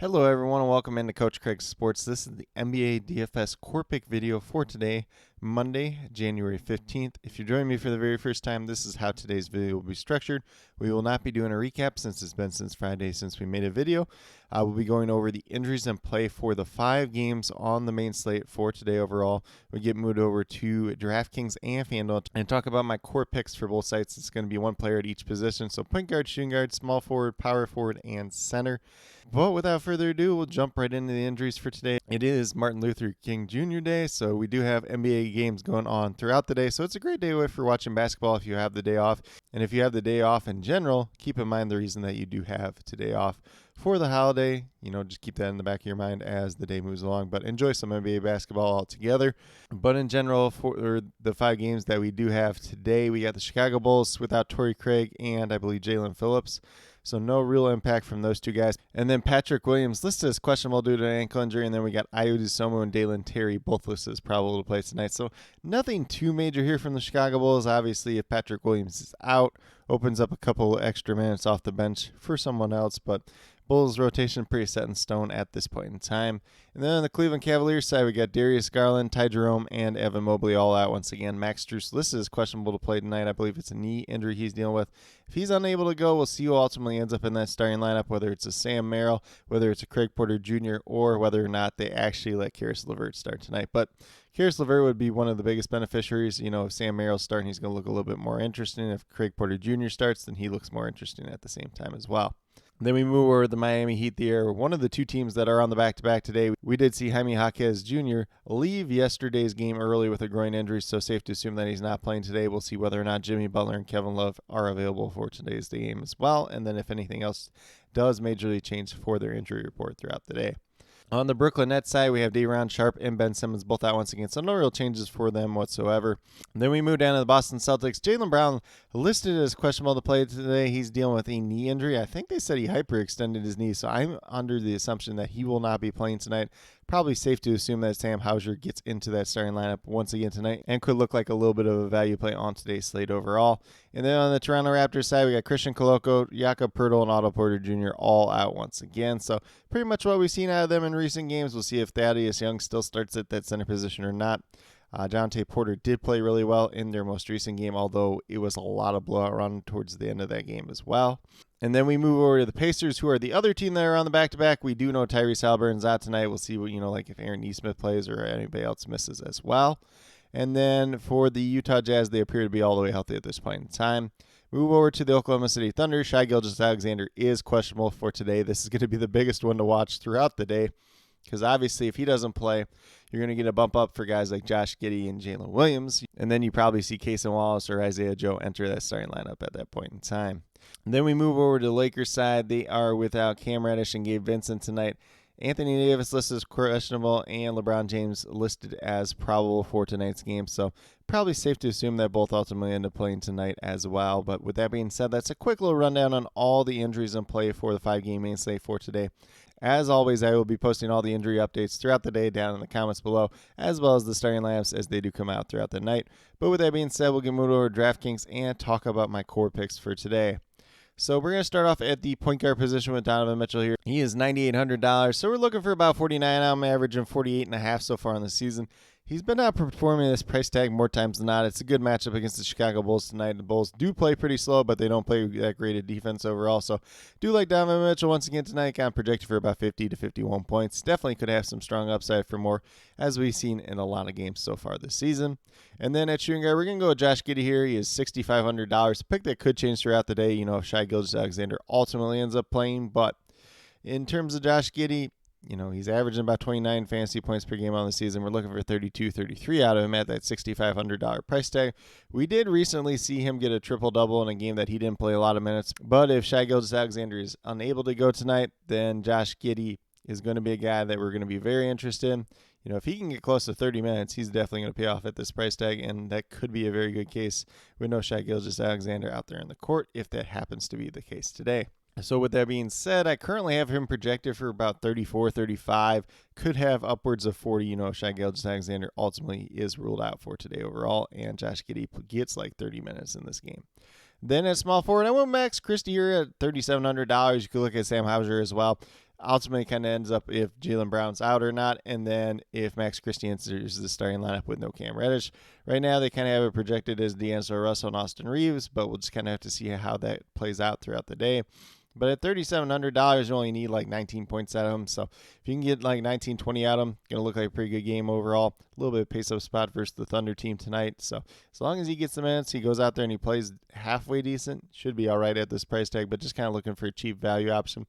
Hello everyone and welcome into Coach Craig's Sports. This is the NBA DFS Core Pick video for today, Monday, January 15th. If you're joining me for the very first time, this is how today's video will be structured. We will not be doing a recap since it's been since Friday since we made a video. We'll be going over the injuries and play for the 5 games on the main slate for today overall. We get moved over to DraftKings and FanDuel and talk about my core picks for both sites. It's going to be one player at each position. So point guard, shooting guard, small forward, power forward, and center. But without further ado, we'll jump right into the injuries for today. It is Martin Luther King Jr. Day, so we do have NBA games going on throughout the day. So it's a great day for watching basketball if you have the day off. And if you have the day off in general, keep in mind the reason that you do have today off for the holiday. Just keep that in the back of your mind as the day moves along. But enjoy some NBA basketball altogether. But in general, for the 5 games that we do have today, we got the Chicago Bulls without Torrey Craig and I believe Jalen Phillips. So no real impact from those two guys. And then Patrick Williams listed as questionable due to an ankle injury. And then we got Ayo Dosunmu and Dalen Terry both listed as probable to play tonight. So nothing too major here from the Chicago Bulls. Obviously, if Patrick Williams is out, opens up a couple extra minutes off the bench for someone else. But Bulls rotation pretty set in stone at this point in time. And then on the Cleveland Cavaliers side, we got Darius Garland, Ty Jerome, and Evan Mobley all out once again. Max Strus listed as questionable to play tonight. I believe it's a knee injury he's dealing with. If he's unable to go, we'll see who ultimately ends up in that starting lineup, whether it's a Sam Merrill, whether it's a Craig Porter Jr., or whether or not they actually let Caris LeVert start tonight. But Caris LeVert would be one of the biggest beneficiaries. If Sam Merrill's starting, he's going to look a little bit more interesting. If Craig Porter Jr. starts, then he looks more interesting at the same time as well. Then we move over to the Miami Heat. They are one of the 2 teams that are on the back-to-back today. We did see Jaime Jaquez Jr. leave yesterday's game early with a groin injury, so safe to assume that he's not playing today. We'll see whether or not Jimmy Butler and Kevin Love are available for today's game as well, and then if anything else does majorly change for their injury report throughout the day. On the Brooklyn Nets side, we have Day'Ron Sharpe and Ben Simmons both out once again, so no real changes for them whatsoever. Then we move down to the Boston Celtics. Jaylen Brown listed as questionable to play today. He's dealing with a knee injury. I think they said he hyperextended his knee, so I'm under the assumption that he will not be playing tonight. Probably safe to assume that Sam Hauser gets into that starting lineup once again tonight and could look like a little bit of a value play on today's slate overall. And then on the Toronto Raptors side, we got Christian Koloko, Jakob Poeltl, and Otto Porter Jr. all out once again. So pretty much what we've seen out of them in recent games. We'll see if Thaddeus Young still starts at that center position or not. Jonte Porter did play really well in their most recent game, although it was a lot of blowout run towards the end of that game as well. And then we move over to the Pacers, who are the other team that are on the back-to-back. We do know Tyrese Haliburton's out tonight. We'll see what, like if Aaron Nesmith plays or anybody else misses as well. And then for the Utah Jazz, they appear to be all the way healthy at this point in time. Move over to the Oklahoma City Thunder. Shai Gilgeous-Alexander is questionable for today. This is going to be the biggest one to watch throughout the day, because obviously if he doesn't play, you're going to get a bump up for guys like Josh Giddey and Jalen Williams. And then you probably see Cason Wallace or Isaiah Joe enter that starting lineup at that point in time. And then we move over to the Lakers side. They are without Cam Reddish and Gabe Vincent tonight. Anthony Davis listed as questionable and LeBron James listed as probable for tonight's game. So probably safe to assume that both ultimately end up playing tonight as well. But with that being said, that's a quick little rundown on all the injuries in play for the 5-game main slate for today. As always, I will be posting all the injury updates throughout the day down in the comments below, as well as the starting lineups as they do come out throughout the night. But with that being said, we'll get moved over to DraftKings and talk about my core picks for today. So we're going to start off at the point guard position with Donovan Mitchell here. He is $9,800, so we're looking for about 49. I'm averaging 48.5 so far in the season. He's been outperforming this price tag more times than not. It's a good matchup against the Chicago Bulls tonight. The Bulls do play pretty slow, but they don't play that great a defense overall. So do like Donovan Mitchell once again tonight. Kind of projected for about 50 to 51 points. Definitely could have some strong upside for more, as we've seen in a lot of games so far this season. And then at shooting guard, we're going to go with Josh Giddey here. He is $6,500. A pick that could change throughout the day, if Shai Gilgeous-Alexander ultimately ends up playing. But in terms of Josh Giddey, he's averaging about 29 fantasy points per game on the season. We're looking for 32, 33 out of him at that $6,500 price tag. We did recently see him get a triple-double in a game that he didn't play a lot of minutes. But if Shai Gilgeous-Alexander is unable to go tonight, then Josh Giddey is going to be a guy that we're going to be very interested in. If he can get close to 30 minutes, he's definitely going to pay off at this price tag, and that could be a very good case with no Shai Gilgeous-Alexander out there in the court if that happens to be the case today. So with that being said, I currently have him projected for about 34, 35. Could have upwards of 40, if Shai Gilgeous-Alexander ultimately is ruled out for today overall, and Josh Giddey gets like 30 minutes in this game. Then at small forward, I went Max Christie here at $3,700. You could look at Sam Hauser as well. ultimately kind of ends up if Jaylen Brown's out or not, and then if Max Christie enters the starting lineup with no Cam Reddish. Right now, they kind of have it projected as D'Angelo Russell and Austin Reeves, but we'll just kind of have to see how that plays out throughout the day. But at $3,700, you only need like 19 points out of him. So if you can get like 19, 20 out of him, going to look like a pretty good game overall. A little bit of pace-up spot versus the Thunder team tonight. So as long as he gets the minutes, he goes out there and he plays halfway decent, should be all right at this price tag, but just kind of looking for a cheap value option.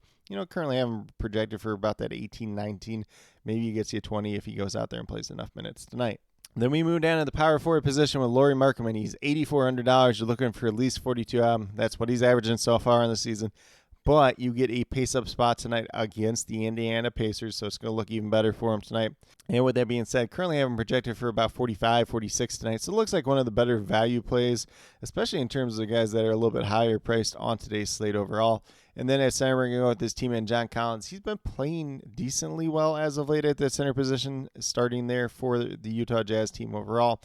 Currently I have him projected for about that 18, 19. Maybe he gets you 20 if he goes out there and plays enough minutes tonight. Then we move down to the power forward position with Lauri Markkanen. He's $8,400. You're looking for at least 42 out of him. That's what he's averaging so far in the season. But you get a pace-up spot tonight against the Indiana Pacers, so it's going to look even better for him tonight. And with that being said, currently I have him projected for about 45, 46 tonight. So it looks like one of the better value plays, especially in terms of the guys that are a little bit higher priced on today's slate overall. And then at center, we're going to go with this teammate, John Collins. He's been playing decently well as of late at the center position, starting there for the Utah Jazz team overall.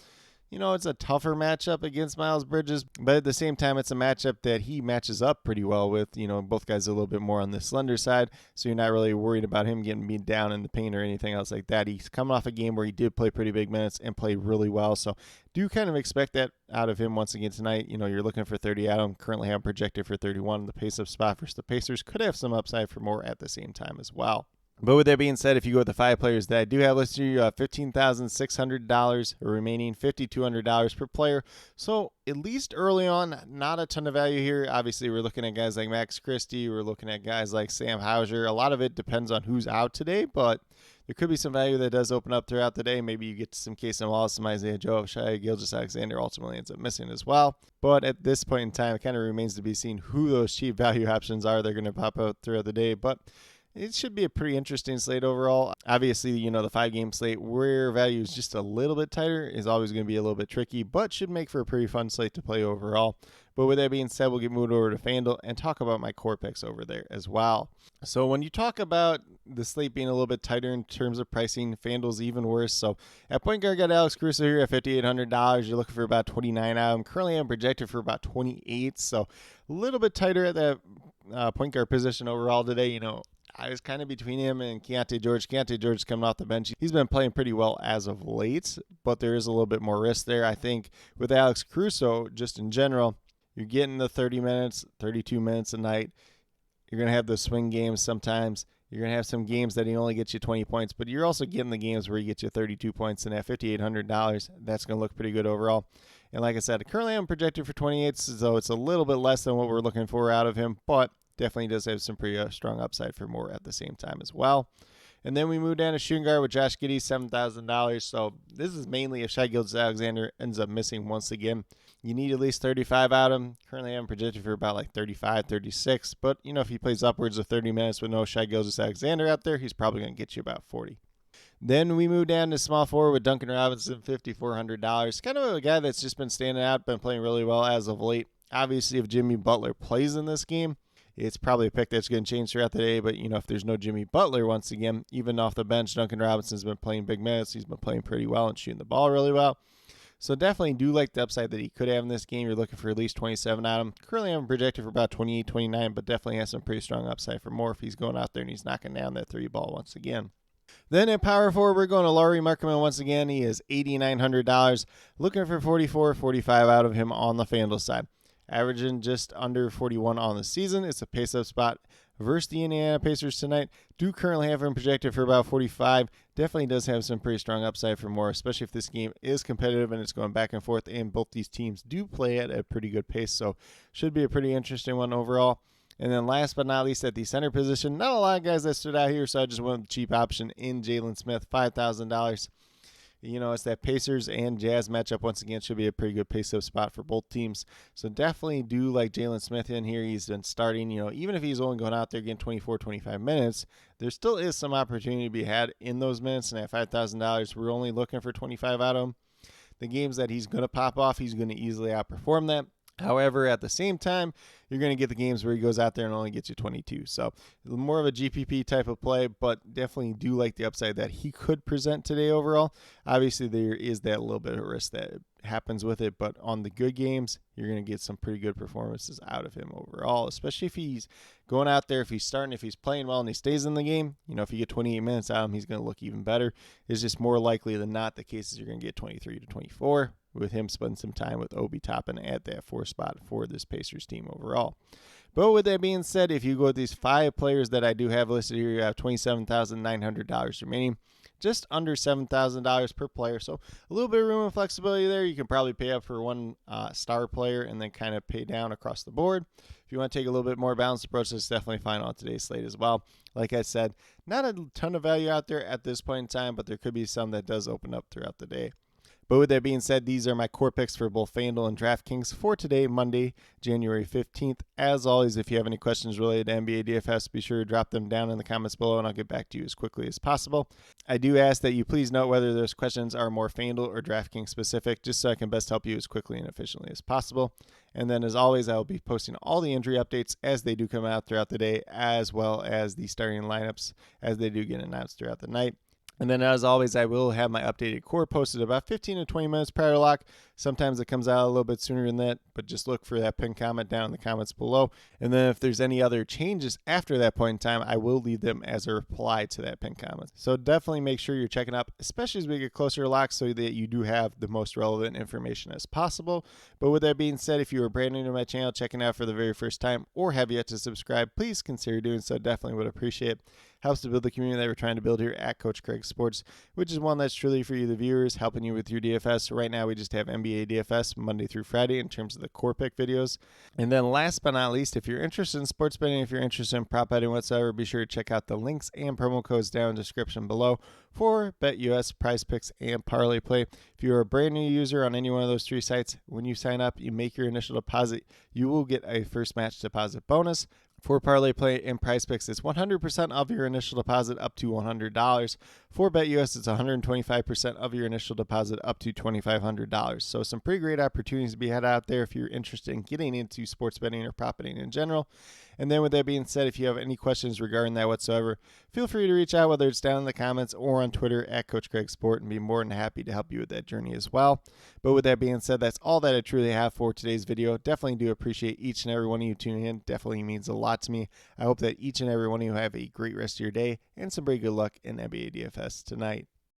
It's a tougher matchup against Miles Bridges, but at the same time, it's a matchup that he matches up pretty well with. Both guys are a little bit more on the slender side, so you're not really worried about him getting beat down in the paint or anything else like that. He's coming off a game where he did play pretty big minutes and play really well, so do kind of expect that out of him once again tonight. You're looking for 30 out of him. Currently have projected for 31. The pace-up spot versus the Pacers could have some upside for more at the same time as well. But with that being said, if you go with the 5 players that I do have listed, you have $15,600 remaining, $5,200 per player. So at least early on, not a ton of value here. Obviously, we're looking at guys like Max Christie. We're looking at guys like Sam Hauser. A lot of it depends on who's out today, but there could be some value that does open up throughout the day. Maybe you get some Casey Wallace, some Isaiah Joe, Shai Gilgeous-Alexander ultimately ends up missing as well. But at this point in time, it kind of remains to be seen who those cheap value options are. They're going to pop out throughout the day, but it should be a pretty interesting slate overall. Obviously, the 5-game slate where value is just a little bit tighter is always going to be a little bit tricky, but should make for a pretty fun slate to play overall. But with that being said, we'll get moved over to FanDuel and talk about my core picks over there as well. So when you talk about the slate being a little bit tighter in terms of pricing, FanDuel's even worse. So at point guard, got Alex Caruso here at $5,800. You're looking for about 29 out of him. Currently, I'm projected for about 28, so a little bit tighter at that point guard position overall today. I was kind of between him and Keontae George. Keontae George coming off the bench. He's been playing pretty well as of late, but there is a little bit more risk there. I think with Alex Caruso, just in general, you're getting the 30 minutes, 32 minutes a night. You're going to have those swing games sometimes. You're going to have some games that he only gets you 20 points, but you're also getting the games where he gets you 32 points, and at $5,800, that's going to look pretty good overall. And like I said, currently I'm projected for 28, so it's a little bit less than what we're looking for out of him, but definitely does have some pretty strong upside for more at the same time as well. And then we move down to shooting guard with Josh Giddey, $7,000. So this is mainly if Shai Gilgeous-Alexander ends up missing once again. You need at least 35 out of him. Currently I'm projected for about like 35, 36. But, if he plays upwards of 30 minutes with no Shai Gilgeous-Alexander out there, he's probably going to get you about 40. Then we move down to small forward with Duncan Robinson, $5,400. Kind of a guy that's just been standing out, been playing really well as of late. Obviously, if Jimmy Butler plays in this game, it's probably a pick that's going to change throughout the day, but, if there's no Jimmy Butler, once again, even off the bench, Duncan Robinson's been playing big minutes. He's been playing pretty well and shooting the ball really well. So definitely do like the upside that he could have in this game. You're looking for at least 27 out of him. Currently, I'm projected for about 28, 29, but definitely has some pretty strong upside for more if he's going out there and he's knocking down that 3-ball once again. Then at power forward, we're going to Lauri Markkanen once again. He is $8,900. Looking for 44, 45 out of him on the FanDuel side. Averaging just under 41 on the season. It's a pace-up spot versus the Indiana Pacers tonight. Do currently have him projected for about 45. Definitely does have some pretty strong upside for more, especially if this game is competitive and it's going back and forth, and both these teams do play at a pretty good pace, so should be a pretty interesting one overall. And then last but not least, at the center position, not a lot of guys that stood out here, so I just went with the cheap option in Jalen Smith, $5,000. It's that Pacers and Jazz matchup. Once again, should be a pretty good pace-up spot for both teams. So definitely do like Jalen Smith in here. He's been starting, even if he's only going out there getting 24, 25 minutes, there still is some opportunity to be had in those minutes. And at $5,000, we're only looking for 25 out of him. The games that he's going to pop off, he's going to easily outperform that. However, at the same time, you're going to get the games where he goes out there and only gets you 22. So more of a GPP type of play, but definitely do like the upside that he could present today overall. Obviously, there is that little bit of risk that happens with it, but on the good games, you're going to get some pretty good performances out of him overall, especially if he's going out there, if he's starting, if he's playing well and he stays in the game. If you get 28 minutes out of him, he's going to look even better. It's just more likely than not the cases you're going to get 23 to 24 with him spending some time with Obi Toppin at that 4 spot for this Pacers team overall. But with that being said, if you go with these 5 players that I do have listed here, you have $27,900 remaining, just under $7,000 per player. So a little bit of room and flexibility there. You can probably pay up for one star player and then kind of pay down across the board. If you want to take a little bit more balanced approach, that's definitely fine on today's slate as well. Like I said, not a ton of value out there at this point in time, but there could be some that does open up throughout the day. But with that being said, these are my core picks for both FanDuel and DraftKings for today, Monday, January 15th. As always, if you have any questions related to NBA DFS, be sure to drop them down in the comments below, and I'll get back to you as quickly as possible. I do ask that you please note whether those questions are more FanDuel or DraftKings specific, just so I can best help you as quickly and efficiently as possible. And then, as always, I will be posting all the injury updates as they do come out throughout the day, as well as the starting lineups as they do get announced throughout the night. And then, as always, I will have my updated core posted about 15 to 20 minutes prior to lock. Sometimes it comes out a little bit sooner than that, but just look for that pinned comment down in the comments below. And then if there's any other changes after that point in time, I will leave them as a reply to that pinned comment. So definitely make sure you're checking up, especially as we get closer to lock, so that you do have the most relevant information as possible. But with that being said, if you are brand new to my channel, checking out for the very first time, or have yet to subscribe, please consider doing so. Definitely would appreciate it. Helps to build the community that we're trying to build here at Coach Craig Sports, which is one that's truly for you, the viewers, helping you with your DFS. Right now, we just have NBA DFS Monday through Friday in terms of the core pick videos. And then last but not least, if you're interested in sports betting, if you're interested in prop betting whatsoever, be sure to check out the links and promo codes down in the description below for BetUS, Prize Picks, and Parlay Play. If you're a brand new user on any one of those 3 sites, when you sign up, you make your initial deposit, you will get a first match deposit bonus. For Parlay Play and Prize Picks, it's 100% of your initial deposit up to $100. For BetUS, it's 125% of your initial deposit up to $2,500. So some pretty great opportunities to be had out there if you're interested in getting into sports betting or prop betting in general. And then with that being said, if you have any questions regarding that whatsoever, feel free to reach out, whether it's down in the comments or on Twitter at Coach Craig Sport, and be more than happy to help you with that journey as well. But with that being said, that's all that I truly have for today's video. Definitely do appreciate each and every one of you tuning in. Definitely means a lot to me. I hope that each and every one of you have a great rest of your day and some very good luck in NBA DFS tonight.